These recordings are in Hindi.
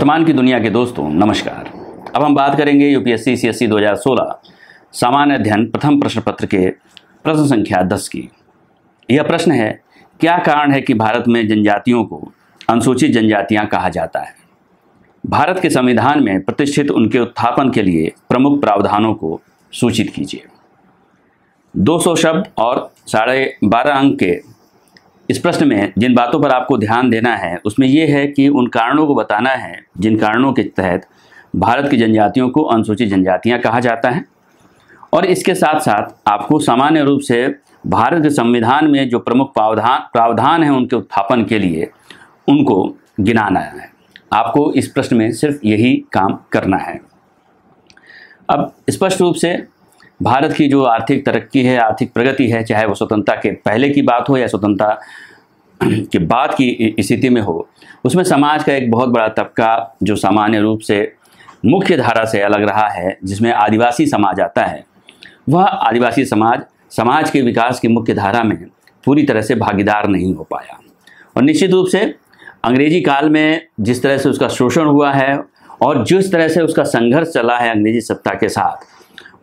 वर्तमान की दुनिया के दोस्तों नमस्कार। अब हम बात करेंगे यूपीएससी सीएससी 2016 सामान्य अध्ययन प्रथम प्रश्न पत्र के प्रश्न संख्या 10 की। यह प्रश्न है, क्या कारण है कि भारत में जनजातियों को अनुसूचित जनजातियां कहा जाता है? भारत के संविधान में प्रतिष्ठित उनके उत्थापन के लिए प्रमुख प्रावधानों को सूचित कीजिए। 200 शब्द और 12.5 अंक के इस प्रश्न में जिन बातों पर आपको ध्यान देना है उसमें यह है कि उन कारणों को बताना है जिन कारणों के तहत भारत की जनजातियों को अनुसूचित जनजातियां कहा जाता है, और इसके साथ साथ आपको सामान्य रूप से भारत के संविधान में जो प्रमुख प्रावधान हैं उनके उत्थापन के लिए उनको गिनाना है। आपको इस प्रश्न में सिर्फ यही काम करना है। अब स्पष्ट रूप से भारत की जो आर्थिक तरक्की है, आर्थिक प्रगति है, चाहे वो स्वतंत्रता के पहले की बात हो या स्वतंत्रता के बाद की स्थिति में हो, उसमें समाज का एक बहुत बड़ा तबका जो सामान्य रूप से मुख्य धारा से अलग रहा है, जिसमें आदिवासी समाज आता है, वह आदिवासी समाज के विकास की मुख्य धारा में पूरी तरह से भागीदार नहीं हो पाया। और निश्चित रूप से अंग्रेजी काल में जिस तरह से उसका शोषण हुआ है और जिस तरह से उसका संघर्ष चला है अंग्रेजी सत्ता के साथ,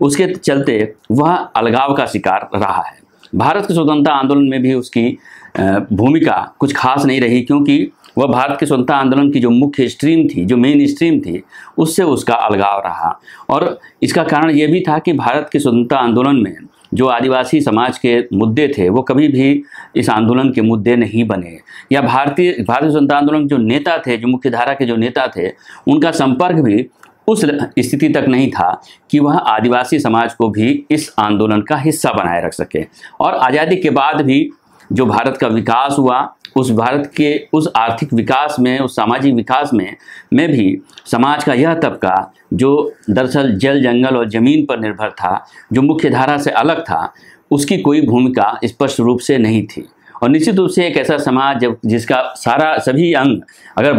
उसके चलते वह अलगाव का शिकार रहा है। भारत के स्वतंत्रता आंदोलन में भी उसकी भूमिका कुछ खास नहीं रही, क्योंकि वह भारत के स्वतंत्रता आंदोलन की जो मुख्य स्ट्रीम थी, जो मेन स्ट्रीम थी, उससे उसका अलगाव रहा। और इसका कारण ये भी था कि भारत के स्वतंत्रता आंदोलन में जो आदिवासी समाज के मुद्दे थे वो कभी भी इस आंदोलन के मुद्दे नहीं बने, या भारतीय स्वतंत्रता आंदोलन के जो नेता थे, जो मुख्य धारा के जो नेता थे, उनका संपर्क भी उस स्थिति तक नहीं था कि वह आदिवासी समाज को भी इस आंदोलन का हिस्सा बनाए रख सके। और आज़ादी के बाद भी जो भारत का विकास हुआ, उस भारत के उस आर्थिक विकास में, उस सामाजिक विकास में भी समाज का यह तबका जो दरअसल जल जंगल और ज़मीन पर निर्भर था, जो मुख्य धारा से अलग था, उसकी कोई भूमिका स्पष्ट रूप से नहीं थी। और निश्चित रूप से एक ऐसा समाज जिसका सभी अंग अगर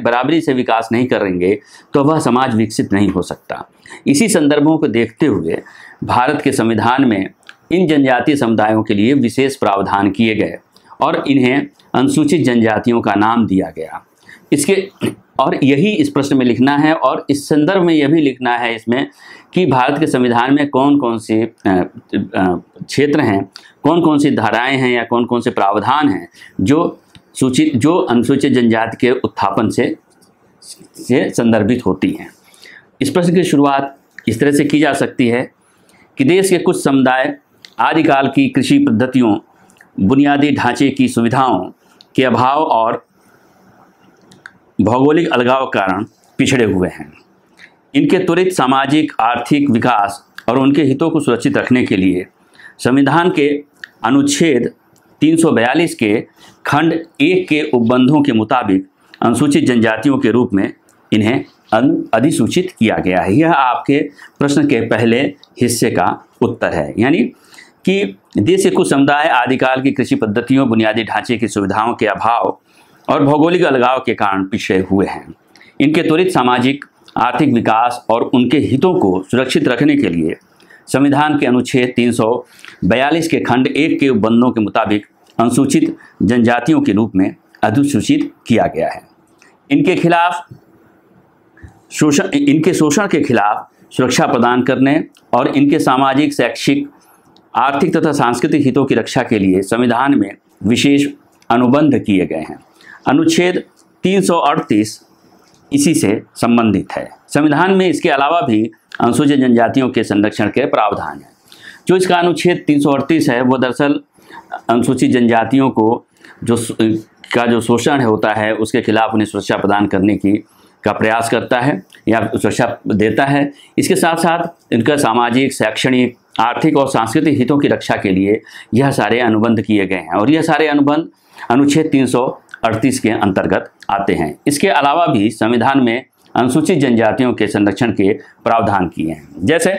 बराबरी से विकास नहीं करेंगे तो वह समाज विकसित नहीं हो सकता। इसी संदर्भों को देखते हुए भारत के संविधान में इन जनजातीय समुदायों के लिए विशेष प्रावधान किए गए और इन्हें अनुसूचित जनजातियों का नाम दिया गया। और यही इस प्रश्न में लिखना है, और इस संदर्भ में यह भी लिखना है इसमें कि भारत के संविधान में कौन कौन से क्षेत्र हैं, कौन कौन सी धाराएं हैं या कौन कौन से प्रावधान हैं जो अनुसूचित जनजाति के उत्थापन से संदर्भित होती हैं। इस प्रश्न की शुरुआत इस तरह से की जा सकती है कि देश के कुछ समुदाय आदिकाल की कृषि पद्धतियों, बुनियादी ढांचे की सुविधाओं के अभाव और भौगोलिक अलगाव के कारण पिछड़े हुए हैं। इनके त्वरित सामाजिक आर्थिक विकास और उनके हितों को सुरक्षित रखने के लिए संविधान के अनुच्छेद 342 के खंड 1 के उपबंधों के मुताबिक अनुसूचित जनजातियों के रूप में इन्हें अधिसूचित किया गया है। यह आपके प्रश्न के पहले हिस्से का उत्तर है, यानी कि देश के कुछ समुदाय आदिकाल की कृषि पद्धतियों, बुनियादी ढांचे की सुविधाओं के अभाव और भौगोलिक अलगाव के कारण पिछड़े हुए हैं। इनके त्वरित सामाजिक आर्थिक विकास और उनके हितों को सुरक्षित रखने के लिए संविधान के अनुच्छेद 342 के खंड 1 के उपबंधों के मुताबिक अनुसूचित जनजातियों के रूप में अधिसूचित किया गया है। इनके शोषण के खिलाफ सुरक्षा प्रदान करने और इनके सामाजिक, शैक्षिक, आर्थिक तथा सांस्कृतिक हितों की रक्षा के लिए संविधान में विशेष अनुबंध किए गए हैं। अनुच्छेद 338 इसी से संबंधित है। संविधान में इसके अलावा भी अनुसूचित जनजातियों के संरक्षण के प्रावधान हैं। जो इसका अनुच्छेद 338 है वो दरअसल अनुसूचित जनजातियों को जो शोषण होता है उसके खिलाफ उन्हें सुरक्षा प्रदान करने का प्रयास करता है या सुरक्षा देता है। इसके साथ साथ इनका सामाजिक, शैक्षणिक, आर्थिक और सांस्कृतिक हितों की रक्षा के लिए यह सारे अनुबंध किए गए हैं, और यह सारे अनुबंध अनुच्छेद 338 के अंतर्गत आते हैं। इसके अलावा भी संविधान में अनुसूचित जनजातियों के संरक्षण के प्रावधान किए हैं। जैसे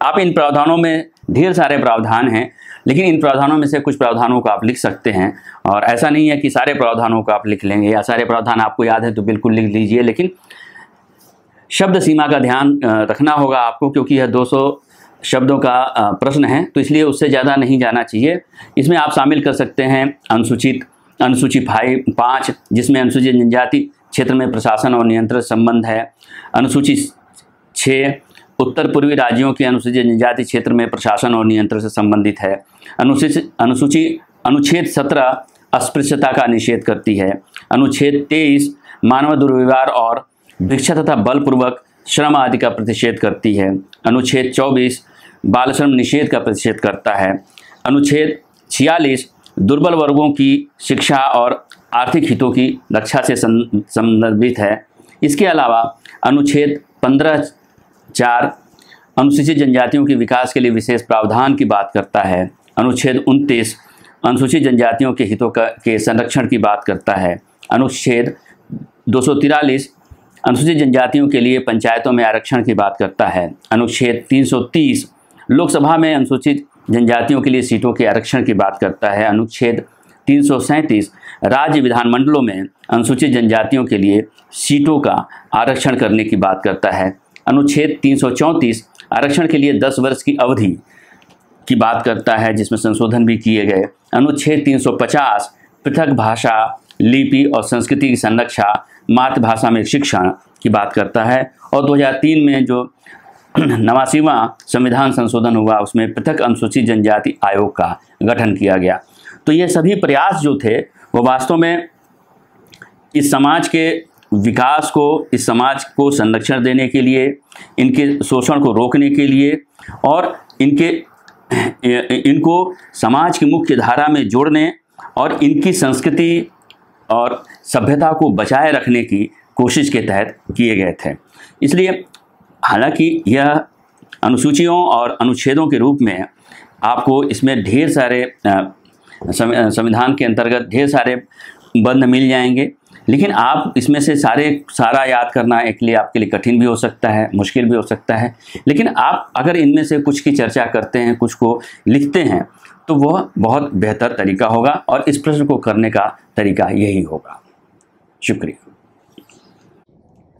आप इन प्रावधानों में ढेर सारे प्रावधान हैं, लेकिन इन प्रावधानों में से कुछ प्रावधानों को आप लिख सकते हैं, और ऐसा नहीं है कि सारे प्रावधानों को आप लिख लेंगे या सारे प्रावधान आपको याद है तो बिल्कुल लिख लीजिए, लेकिन शब्द सीमा का ध्यान रखना होगा आपको, क्योंकि यह 200 शब्दों का प्रश्न है, तो इसलिए उससे ज़्यादा नहीं जाना चाहिए। इसमें आप शामिल कर सकते हैं अनुसूची 5 जिसमें अनुसूचित जनजाति क्षेत्र में प्रशासन और नियंत्रण संबंध है। अनुसूची 6 उत्तर पूर्वी राज्यों के अनुसूचित जनजाति क्षेत्र में प्रशासन और नियंत्रण से संबंधित है। अनुच्छेद 17 अस्पृश्यता का निषेध करती है। अनुच्छेद 23 मानव दुर्व्यवहार और भिक्षा तथा बलपूर्वक श्रम आदि का प्रतिषेध करती है। अनुच्छेद 24 बाल श्रम निषेध का प्रतिषेध करता है। अनुच्छेद 46 दुर्बल वर्गों की शिक्षा और आर्थिक हितों की रक्षा से संदर्भित है। इसके अलावा अनुच्छेद 15(4) अनुसूचित जनजातियों के विकास के लिए विशेष प्रावधान की बात करता है। अनुच्छेद 29 अनुसूचित जनजातियों के हितों के संरक्षण की बात करता है। अनुच्छेद 243 अनुसूचित जनजातियों के लिए पंचायतों में आरक्षण की बात करता है। अनुच्छेद 330 लोकसभा में अनुसूचित जनजातियों के लिए सीटों के आरक्षण की बात करता है। अनुच्छेद 337 राज्य विधानमंडलों में अनुसूचित जनजातियों के लिए सीटों का आरक्षण करने की बात करता है। अनुच्छेद 334 आरक्षण के लिए 10 वर्ष की अवधि की बात करता है, जिसमें संशोधन भी किए गए। अनुच्छेद 350 पृथक भाषा, लिपि और संस्कृति की संरक्षा, मातृभाषा में शिक्षण की बात करता है। और 2003 में जो 89वां संविधान संशोधन हुआ उसमें पृथक अनुसूचित जनजाति आयोग का गठन किया गया। तो ये सभी प्रयास जो थे वो वास्तव में इस समाज के विकास को, इस समाज को संरक्षण देने के लिए, इनके शोषण को रोकने के लिए और इनको समाज की मुख्य धारा में जोड़ने और इनकी संस्कृति और सभ्यता को बचाए रखने की कोशिश के तहत किए गए थे। इसलिए हालांकि यह अनुसूचियों और अनुच्छेदों के रूप में आपको इसमें ढेर सारे संविधान के अंतर्गत ढेर सारे बंद मिल जाएंगे, लेकिन आप इसमें से सारा याद करना एक लिए आपके लिए कठिन भी हो सकता है, मुश्किल भी हो सकता है। लेकिन आप अगर इनमें से कुछ की चर्चा करते हैं, कुछ को लिखते हैं, तो वह बहुत बेहतर तरीका होगा और इस प्रश्न को करने का तरीका यही होगा। शुक्रिया।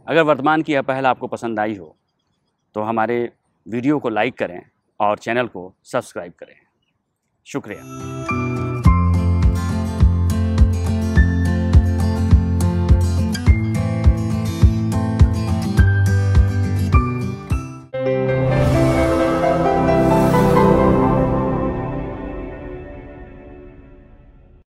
अगर वर्तमान की यह पहल आपको पसंद आई हो तो हमारे वीडियो को लाइक करें और चैनल को सब्सक्राइब करें। शुक्रिया।